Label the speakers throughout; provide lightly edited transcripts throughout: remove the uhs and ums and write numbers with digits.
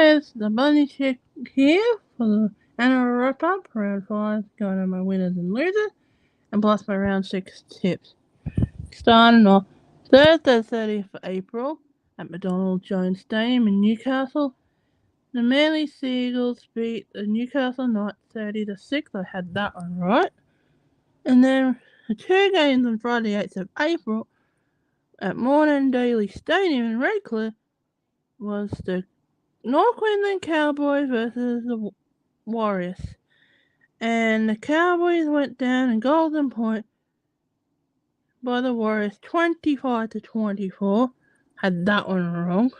Speaker 1: guys, the Bunny Chick here for the NRL wrap-up, round 5, going on my winners and losers, and plus my round 6 tips. Starting off Thursday 30th of April at McDonald Jones Stadium in Newcastle. The Manly Seagulls beat the Newcastle Knights 30-6. I had that one right. And then the two games on Friday 8th of April at Morning Daily Stadium in Redcliffe was the North Queensland Cowboys versus the Warriors. And the Cowboys went down in Golden Point by the Warriors 25-24. Had that one wrong.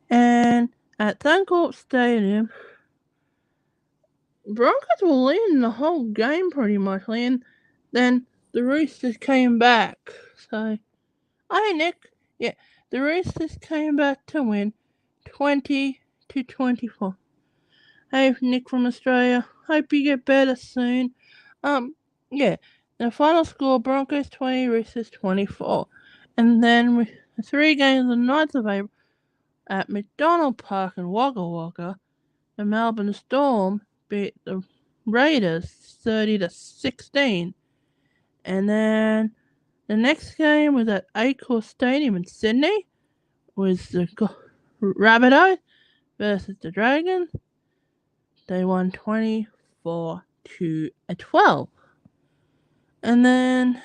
Speaker 1: And at Suncorp Stadium, Broncos were leading the whole game pretty much. And then the Roosters came back. So, hey Nick. Yeah, the Roosters came back to win 20-24. Hey, Nick from Australia. Hope you get better soon. Yeah. The final score: Broncos 20, Roosters 24. And then with the three games on the 9th of April at McDonald Park in Wagga Wagga, the Melbourne Storm beat the Raiders 30-16. And then the next game was at Accor Stadium in Sydney, was the Rabbitohs versus the Dragons. They won 24-12. And then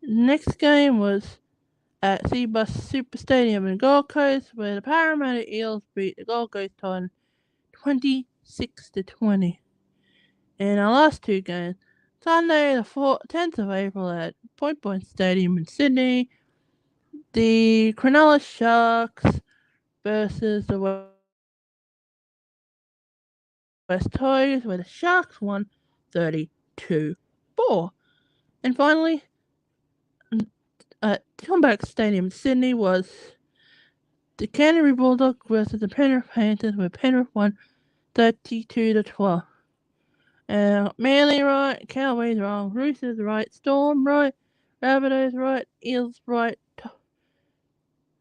Speaker 1: the next game was at Seabus Super Stadium in Gold Coast, where the Parramatta Eels beat the Gold Coast Titans 26-20. And our last two games, Sunday the 10th of April at Point Stadium in Sydney, the Cronulla Sharks versus the West Tigers, where the Sharks won 32-4. And finally, at Comeback Stadium in Sydney was the Canterbury Bulldogs versus the Penrith Panthers, where Penrith won 32-12. Manly right, Cowboys wrong, Roosters right, Storm right, Rabbitohs right, Eels right,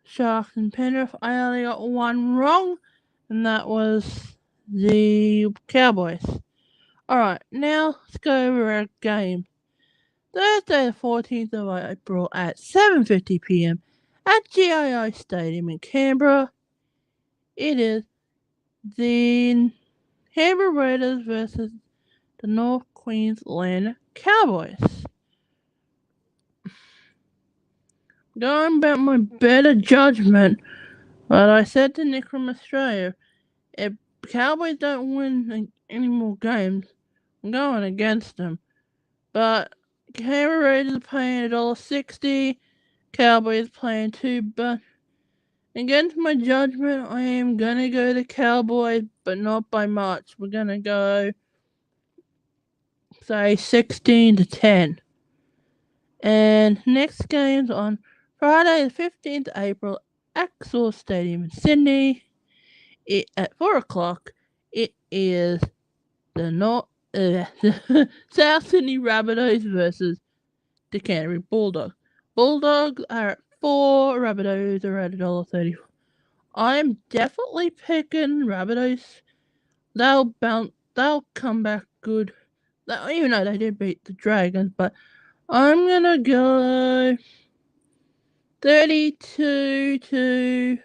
Speaker 1: Sharks and Penrith. I only got one wrong, and that was the Cowboys. Alright, now let's go over our game. Thursday the 14th of April at 7:50 p.m. at GII Stadium in Canberra. It is the Canberra Raiders versus the North Queensland Cowboys. Going about my better judgment, but I said to Nick from Australia, if Cowboys don't win any more games, I'm going against them. But Canberra Raiders are paying $1.60, Cowboys playing $2, but against my judgment, I am gonna go to Cowboys, but not by much. We're gonna go, say, 16-10. And next game's on Friday the 15th of April, Axel Stadium in Sydney. At 4 o'clock, it is the South Sydney Rabbitohs versus the Canterbury Bulldogs. Bulldogs are at 4, Rabbitohs are at $1.30. I'm definitely picking Rabbitohs. They'll come back good. Even though they did beat the Dragons, but I'm gonna go 32 to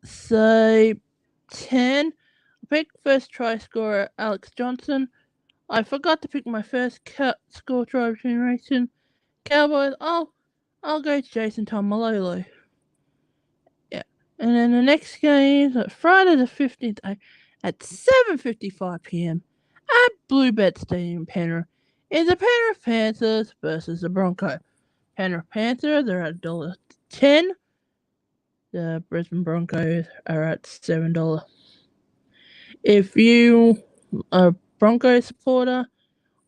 Speaker 1: say 10. I picked first try scorer Alex Johnson. I forgot to pick my first score try generation. Cowboys. I'll go to Jason Taumalolo. Yeah. And then the next game is Friday the 15th at 7:55 p.m. at Bluebet Stadium, Penrith. Is the Penrith Panthers versus the Broncos. Penrith Panthers are at $1.10. The Brisbane Broncos are at $7. If you are a Broncos supporter,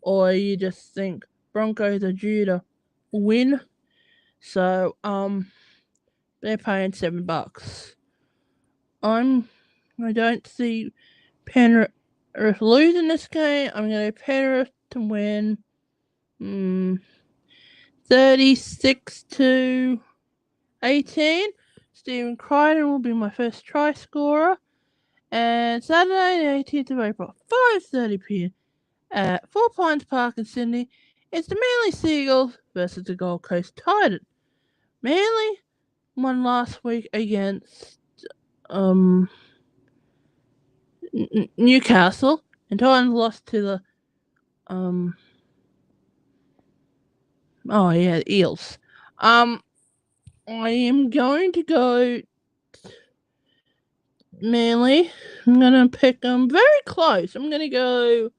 Speaker 1: or you just think Broncos are due to win, so they're paying $7. I don't see Penrith losing this game. I'm going to Penrith to win 36-18. 18, Stephen Crichton will be my first try scorer. And Saturday, the 18th of April, 5:30 p.m. at Four Pines Park in Sydney, it's the Manly Seagulls versus the Gold Coast Titans. Manly won last week against Newcastle, and Titans lost to the Eels. I am going to go Manly. I'm gonna pick them very close. I'm gonna go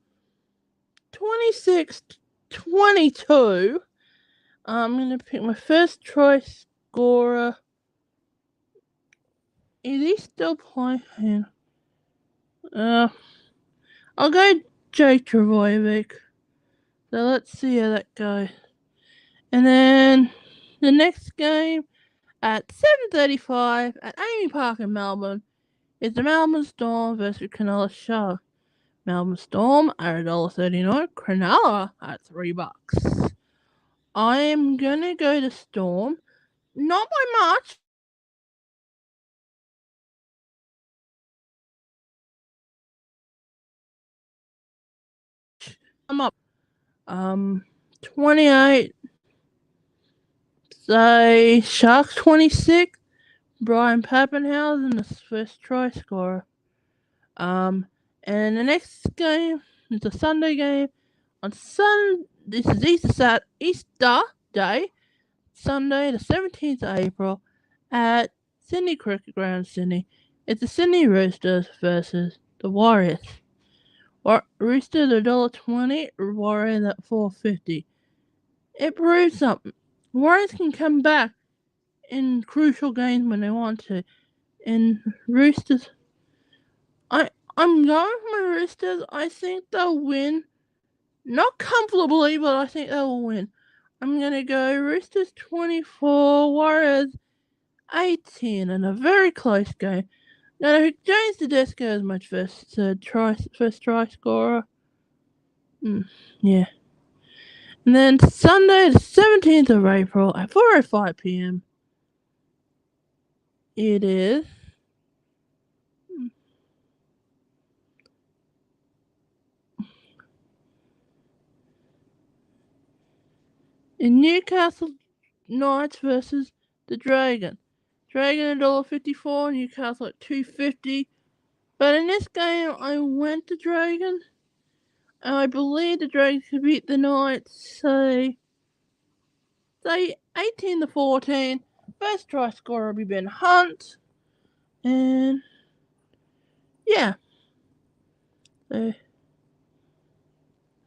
Speaker 1: 26-22. I'm gonna pick my first try scorer. Is he still playing? I'll go Jake Travojevic. So let's see how that goes. And then the next game at 7:35 at Amy Park in Melbourne is the Melbourne Storm versus Cronulla Sharks. Melbourne Storm are $1.39. Cronulla at $3. I am gonna go to Storm, not by much. I'm up 28. Say Sharks 26. Brian Pappenhausen, the first try scorer. And the next game is a Sunday game on This is Easter Day, Sunday the 17th of April at Sydney Cricket Ground, Sydney. It's the Sydney Roosters versus the Warriors. Roosters are $1.20, Warriors at $4.50. It proves something. Warriors can come back in crucial games when they want to. And Roosters, I'm going for my Roosters. I think they'll win. Not comfortably, but I think they'll win. I'm going to go Roosters 24, Warriors 18 in a very close game. Now, James Tedesco is my first try scorer. Yeah. And then Sunday, the 17th of April at 4:05 p.m. It is in Newcastle Knights versus the Dragon. Dragon $1.54, Newcastle at $2.50. But in this game, I went to Dragon, and I believe the Dragons could beat the Knights, say 18-14. First try scorer will be Ben Hunt, and yeah. And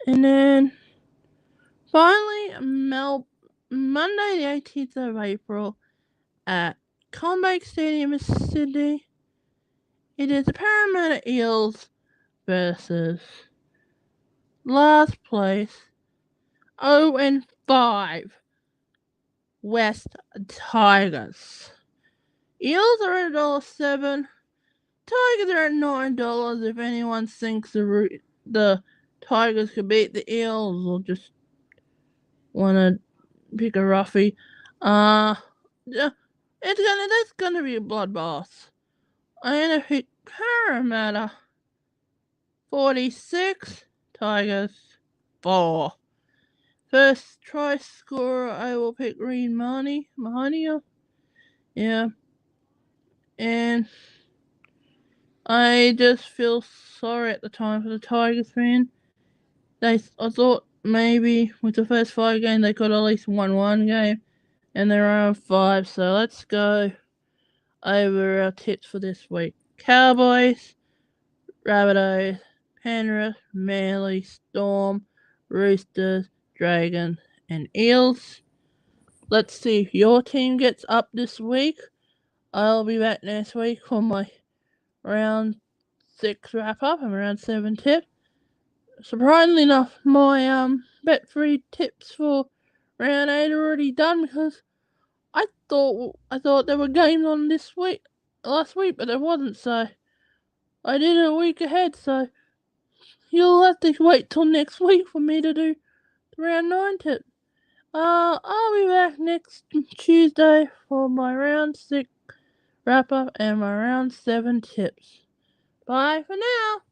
Speaker 1: then finally, Monday the 18th of April at CommBank Stadium in Sydney, it is the Parramatta Eels versus last place 0-5 West Tigers. Eels are at $1.07. Tigers are at $9. If anyone thinks the Tigers could beat the Eels, or just want to pick a roughie, that's gonna be a bloodbath. I'm gonna pick Parramatta 46, Tigers 4. First try scorer, I will pick Reed Mahoney. Yeah. And I just feel sorry at the time for the Tigers fan. I thought maybe with the first 5 games they could at least won one game, and they're on 5. So let's go over our tips for this week. Cowboys, Rabbitohs, Penrith, Manly, Storm, Roosters, Dragons, and Eels. Let's see if your team gets up this week. I'll be back next week for my round 6 wrap up and round 7 tip. Surprisingly enough, my bet free tips for round 8 are already done, because I thought there were games on last week, but there wasn't. So I did it a week ahead. So you'll have to wait till next week for me to do the round 9 tip. I'll be back next Tuesday for my round 6 wrap up and my round 7 tips. Bye for now.